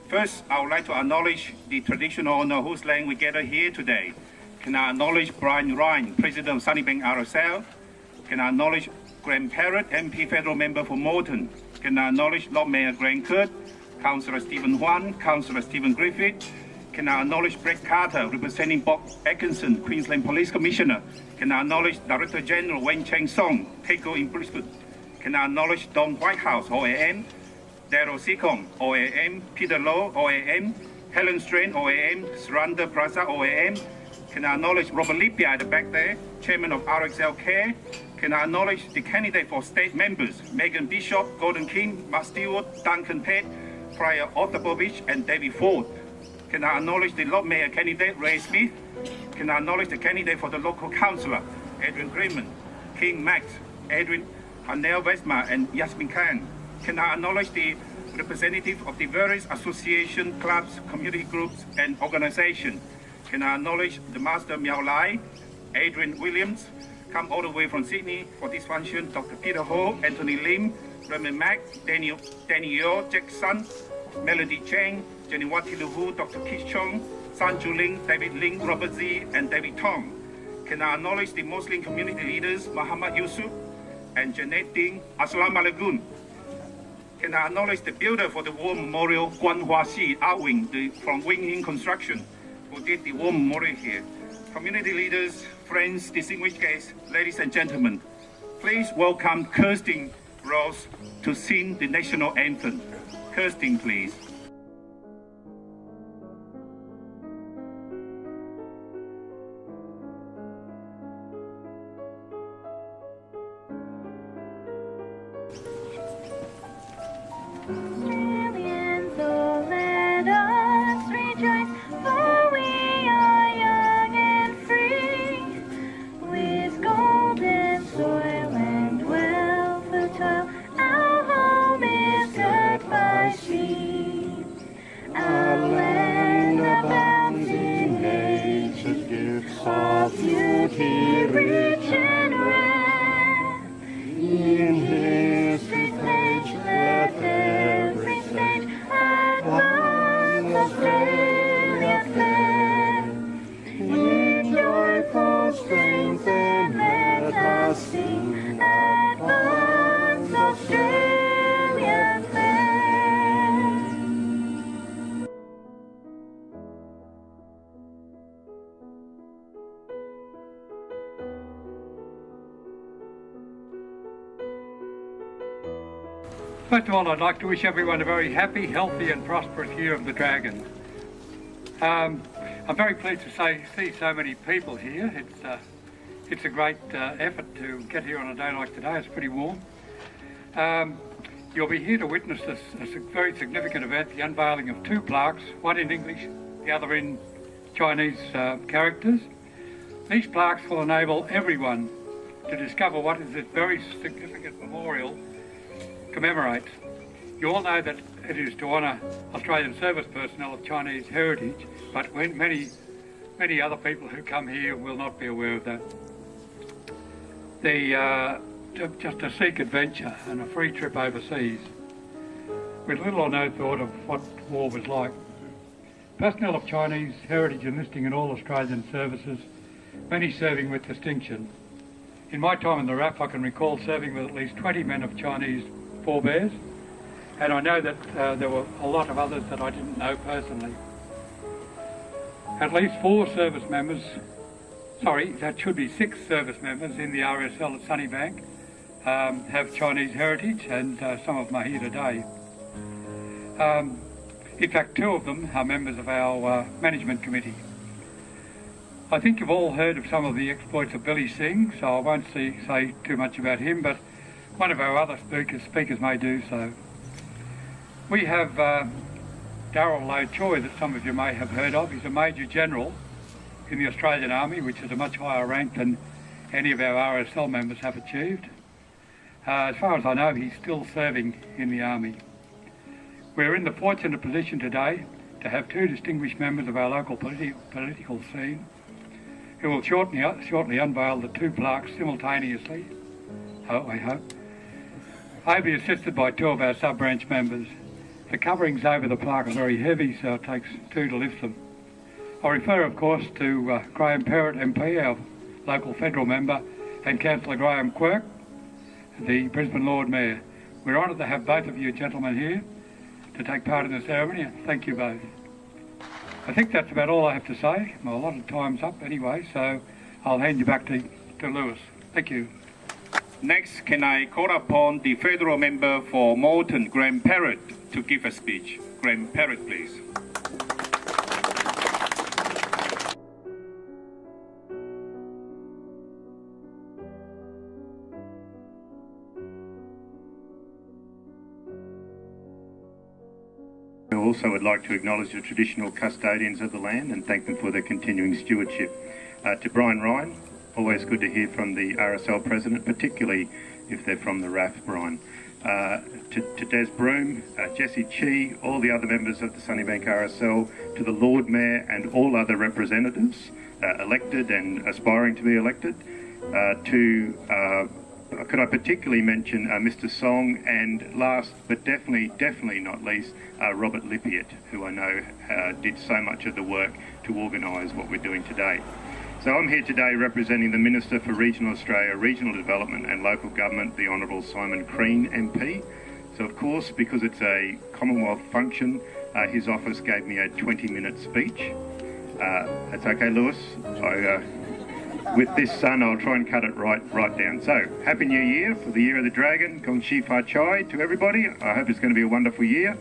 First, I would like to acknowledge the traditional owner whose land we gather here today. Can I acknowledge Brian Ryan, President of Sunnybank RSL? Can I acknowledge Graham Perrett, MP Federal Member for Moreton? Can I acknowledge Lord Mayor Graham Quirk, Councillor Stephen Huan, Councillor Stephen Griffith? Can I acknowledge Brett Carter, representing Bob Atkinson, Queensland Police Commissioner? Can I acknowledge Director General Wen Cheng Song, TACO in Brisbane? Can I acknowledge Don Whitehouse, OAM, Daryl Seacom, OAM, Peter Lowe, OAM, Helen Strain, OAM, Surrender Plaza, OAM? Can I acknowledge Robert Lipia at the back there, Chairman of RSL Care? Can I acknowledge the candidate for state members, Megan Bishop, Gordon King, Mark Stewart, Duncan Pett, Prior Otapovich, and David Ford? Can I acknowledge the Lord Mayor candidate, Ray Smith? Can I acknowledge the candidate for the local councillor, Adrian Greenman, King Max, Adrian Anel Vesma, and Yasmin Khan? Can I acknowledge the representative of the various associations, clubs, community groups, and organizations? Can I acknowledge the Master Miao Lai, Adrian Williams, come all the way from Sydney for this function, Dr. Peter Ho, Anthony Lim, Raymond Mack, Daniel Jackson, Melody Cheng, Jenny Watiluhu, Dr. Keith Chong, Sanju Ling, David Ling, Robert Z, and David Tong. Can I acknowledge the Muslim community leaders, Muhammad Yusuf and Janet Ding, Assalamu alaikum. Can I acknowledge the builder for the War Memorial, Guan Huaxi, Wing, from Wing Hing Construction, who did the War Memorial here. Community leaders, friends, distinguished guests, ladies and gentlemen, please welcome Kirsten Ross to sing the national anthem. Kirsten, please. First of all, I'd like to wish everyone a very happy, healthy and prosperous year of the Dragon. I'm very pleased to see so many people here. It's a great effort to get here on a day like today. It's pretty warm. You'll be here to witness this a very significant event, the unveiling of two plaques, one in English, the other in Chinese characters. These plaques will enable everyone to discover what is this very significant memorial commemorates. You all know that it is to honour Australian service personnel of Chinese heritage, but many other people who come here will not be aware of that. Just a Sikh adventure and a free trip overseas, with little or no thought of what war was like. Personnel of Chinese heritage enlisting in all Australian services, many serving with distinction. In my time in the RAF, I can recall serving with at least 20 men of Chinese forebears, and I know that there were a lot of others that I didn't know personally. At least 4 service members, that should be 6 service members in the RSL at Sunnybank have Chinese heritage, and some of them are here today. In fact, 2 of them are members of our management committee. I think you've all heard of some of the exploits of Billy Singh, so I won't say too much about him, but one of our other speakers may do so. We have Darryl Lowe Choi, that some of you may have heard of. He's a Major General in the Australian Army, which is a much higher rank than any of our RSL members have achieved. As far as I know, he's still serving in the Army. We're in the fortunate position today to have 2 distinguished members of our local political scene who will shortly unveil the 2 plaques simultaneously, I hope. I'll be assisted by 2 of our sub-branch members. The coverings over the plaque are very heavy, so it takes two to lift them. I refer, of course, to Graham Perrett MP, our local federal member, and Councillor Graham Quirk, the Brisbane Lord Mayor. We're honoured to have both of you gentlemen here to take part in the ceremony. Thank you both. I think that's about all I have to say. My allotted time's up anyway, so I'll hand you back to Lewis. Thank you. Next, can I call upon the federal member for Moreton, Graham Perrett, to give a speech. Graham Perrett, please. I also would like to acknowledge the traditional custodians of the land and thank them for their continuing stewardship. To Brian Ryan, always good to hear from the RSL President, particularly if they're from the RAF, Brian. To Des Broome, Jessie Chee, all the other members of the Sunnybank RSL, to the Lord Mayor and all other representatives, elected and aspiring to be elected, could I particularly mention Mr. Song, and last but definitely not least, Robert Lippiett, who I know did so much of the work to organise what we're doing today. So I'm here today representing the Minister for Regional Australia, Regional Development and Local Government, the Honourable Simon Crean MP. So of course, because it's a Commonwealth function, his office gave me a 20-minute speech. That's okay, Lewis. With this son, I'll try and cut it right down. So, Happy New Year for the Year of the Dragon, Gong Xi Fa Chai to everybody. I hope it's going to be a wonderful year.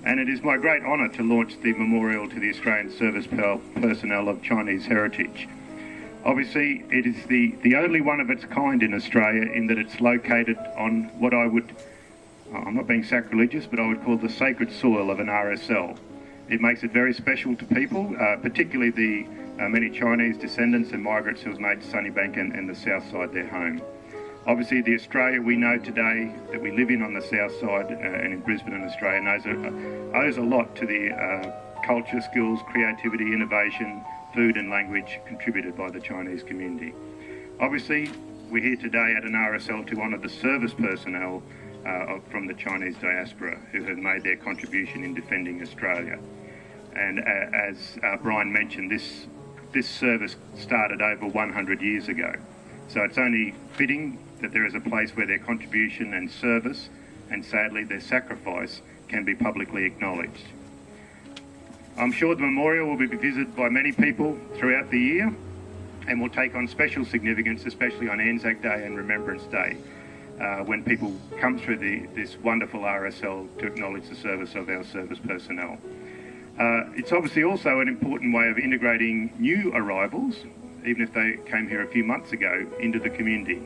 And it is my great honour to launch the memorial to the Australian Service Personnel of Chinese heritage. Obviously, it is the only one of its kind in Australia in that it's located on what I'm not being sacrilegious, but I would call the sacred soil of an RSL. It makes it very special to people, particularly the many Chinese descendants and migrants who have made Sunnybank and the Southside their home. Obviously, the Australia we know today that we live in on the Southside and in Brisbane and Australia owes a lot to the culture, skills, creativity, innovation, food and language contributed by the Chinese community. Obviously, we're here today at an RSL to honour the service personnel from the Chinese diaspora who have made their contribution in defending Australia. And as Brian mentioned, this service started over 100 years ago. So it's only fitting that there is a place where their contribution and service, and sadly their sacrifice, can be publicly acknowledged. I'm sure the memorial will be visited by many people throughout the year and will take on special significance, especially on Anzac Day and Remembrance Day, when people come through this wonderful RSL to acknowledge the service of our service personnel. It's obviously also an important way of integrating new arrivals, even if they came here a few months ago, into the community,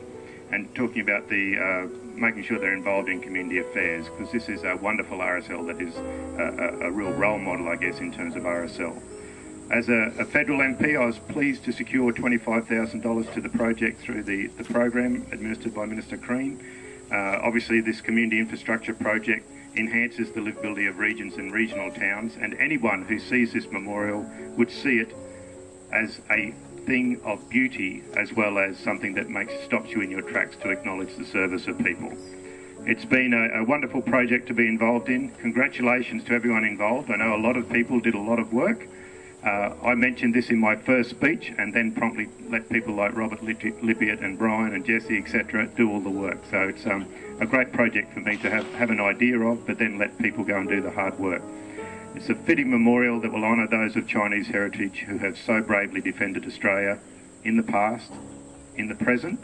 and talking about making sure they're involved in community affairs, because this is a wonderful RSL that is a real role model, I guess, in terms of RSL. As a federal MP, I was pleased to secure $25,000 to the project through the program administered by Minister Crean. Obviously, this community infrastructure project enhances the livability of regions and regional towns, and anyone who sees this memorial would see it as a thing of beauty as well as something that stops you in your tracks to acknowledge the service of people. It's been a wonderful project to be involved in. Congratulations to everyone involved. I know a lot of people did a lot of work. I mentioned this in my first speech and then promptly let people like Robert Lippiett and Brian and Jessie, etc., do all the work. So it's a great project for me to have an idea of, but then let people go and do the hard work. It's a fitting memorial that will honour those of Chinese heritage who have so bravely defended Australia in the past, in the present,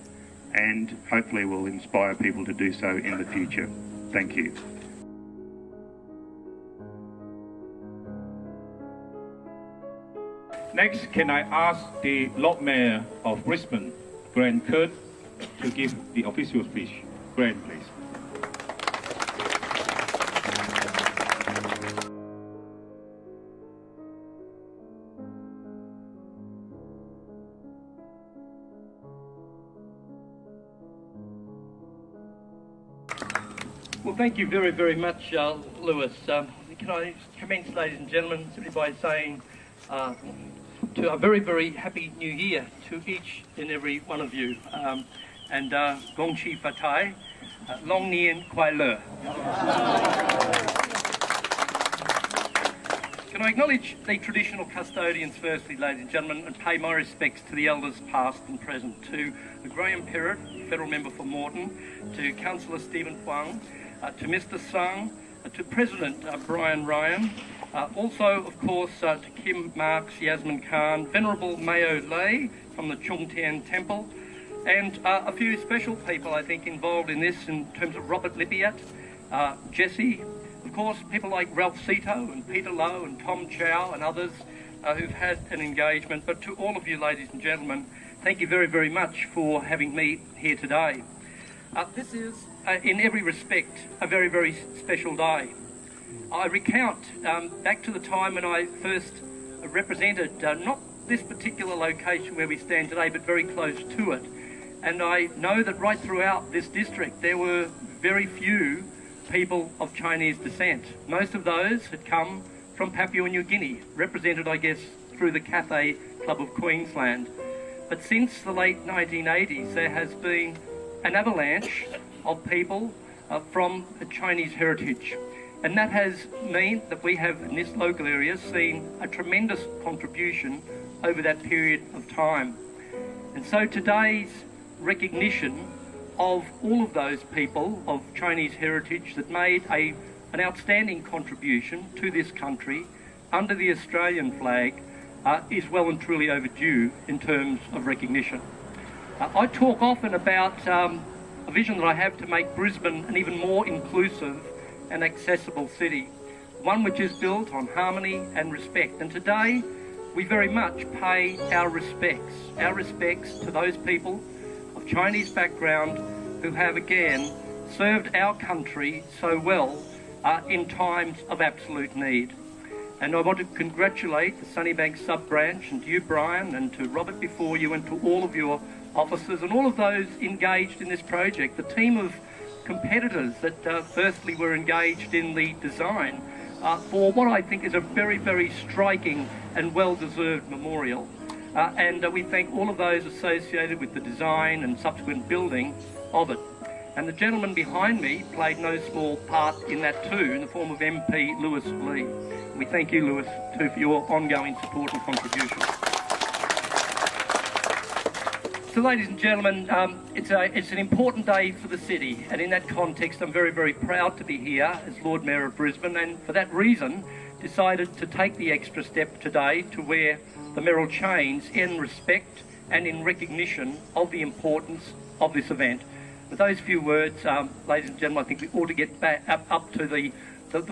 and hopefully will inspire people to do so in the future. Thank you. Next, can I ask the Lord Mayor of Brisbane, Grant Kurt, to give the official speech. Grant, please. Well, thank you very, very much, Lewis. Can I commence, ladies and gentlemen, simply by saying to a very, very happy New Year to each and every one of you. And Gong Xi Fa Tai, Long Nian Kuai Le. I acknowledge the traditional custodians firstly, ladies and gentlemen, and pay my respects to the elders past and present, to Graham Perrett, Federal Member for Moreton, to Councillor Stephen Huang, to Mr Sung, to President Brian Ryan, also, of course, to Kim Marks, Yasmin Khan, Venerable Mayo Lei from the Chung Tian Temple, and a few special people, I think, involved in this in terms of Robert Lippiatt, Jesse, of course, people like Ralph Seeto and Peter Lowe and Tom Chow and others who've had an engagement. But to all of you, ladies and gentlemen, thank you very, very much for having me here today. This is, in every respect, a very, very special day. I recount back to the time when I first represented not this particular location where we stand today, but very close to it. And I know that right throughout this district there were very few people of Chinese descent. Most of those had come from Papua New Guinea, represented, I guess, through the Cathay Club of Queensland. But since the late 1980s, there has been an avalanche of people from Chinese heritage. And that has meant that we have, in this local area, seen a tremendous contribution over that period of time. And so today's recognition of all of those people of Chinese heritage that made an outstanding contribution to this country under the Australian flag is well and truly overdue in terms of recognition. I talk often about a vision that I have to make Brisbane an even more inclusive and accessible city, one which is built on harmony and respect. And today we very much pay our respects to those people of Chinese background who have again served our country so well in times of absolute need. And I want to congratulate the Sunnybank sub-branch, and to you, Brian, and to Robert before you, and to all of your officers and all of those engaged in this project, the team of competitors that firstly were engaged in the design for what I think is a very, very striking and well-deserved memorial. And we thank all of those associated with the design and subsequent building of it. And the gentleman behind me played no small part in that too, in the form of MP Lewis Lee. We thank you, Lewis, too, for your ongoing support and contribution. So, ladies and gentlemen, it's an important day for the city, and in that context I'm very, very proud to be here as Lord Mayor of Brisbane, and for that reason decided to take the extra step today to wear the mayoral chains in respect and in recognition of the importance of this event. With those few words, ladies and gentlemen, I think we ought to get back up to the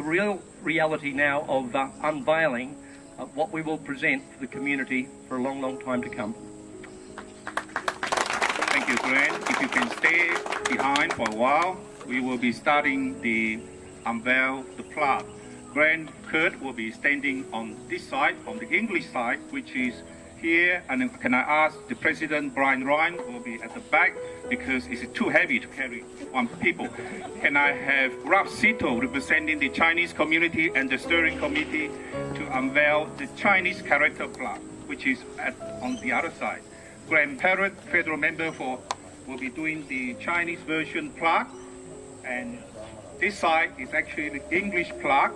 real reality now of unveiling what we will present for the community for a long, long time to come. Thank you, Grant. If you can stay behind for a while, we will be starting the unveil the plaque. Grant Kurt will be standing on this side, on the English side, which is here. And then can I ask the President, Brian Ryan, will be at the back because it's too heavy to carry on people. Can I have Ralph Seeto representing the Chinese community and the steering committee to unveil the Chinese character plaque, which is on the other side. Graham Perrett, Federal Member for, will be doing the Chinese version plaque, and this side is actually the English plaque.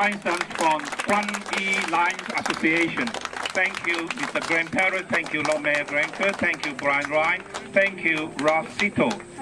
license from Front Lines Association. Thank you, Mr. Graham Perrett. Thank you, Lord Mayor Gager. Thank you, Brian Ryan. Thank you, Ross Seeto.